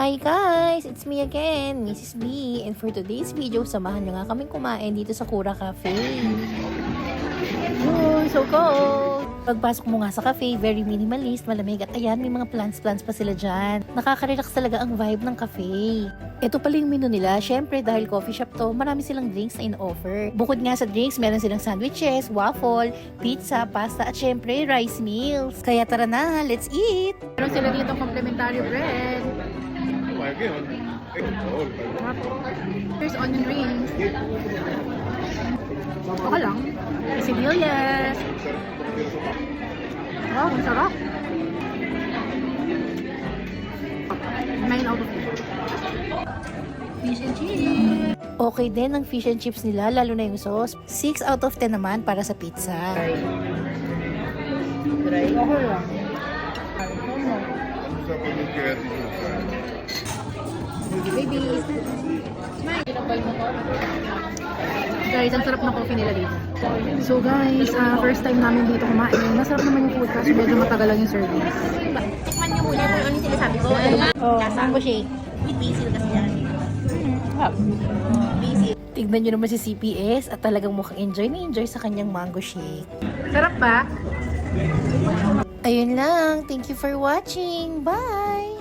Hi guys! It's me again, Mrs. B. And for today's video, samahan nyo nga kaming kumain dito sa Kura Cafe. Yun, so cold! Pagpasok mo nga sa cafe, very minimalist, malamig at ayan, may mga plants pa sila dyan. Nakaka-relax talaga ang vibe ng cafe. Ito pala yung menu nila. Syempre, dahil coffee shop to, marami silang drinks na in-offer. Bukod nga sa drinks, meron silang sandwiches, waffle, pizza, pasta, at syempre, rice meals. Kaya tara na, let's eat! Meron sila dito complimentary bread. There's onion rings. Okay lang. Quesadillas. Wow, ang sarap. 9 out of 10. Fish and chips. Okay din ang fish and chips nila, lalo na yung sauce. 6 out of 10 naman para sa pizza. Dry. Okay lang. Baby, guys, ang sarap ng coffee nila dito. So guys, first time namin dito kumain. Masarap naman yung food kasi medyo matagal lang yung service. Tikman niyo muna kung ano yung sinasabi ko. Mango shake. With basil kasi yan. Basil. Tignan nyo naman si CPS at talagang mukhang enjoy sa kanyang mango shake. Sarap ba? Ayun lang. Thank you for watching. Bye!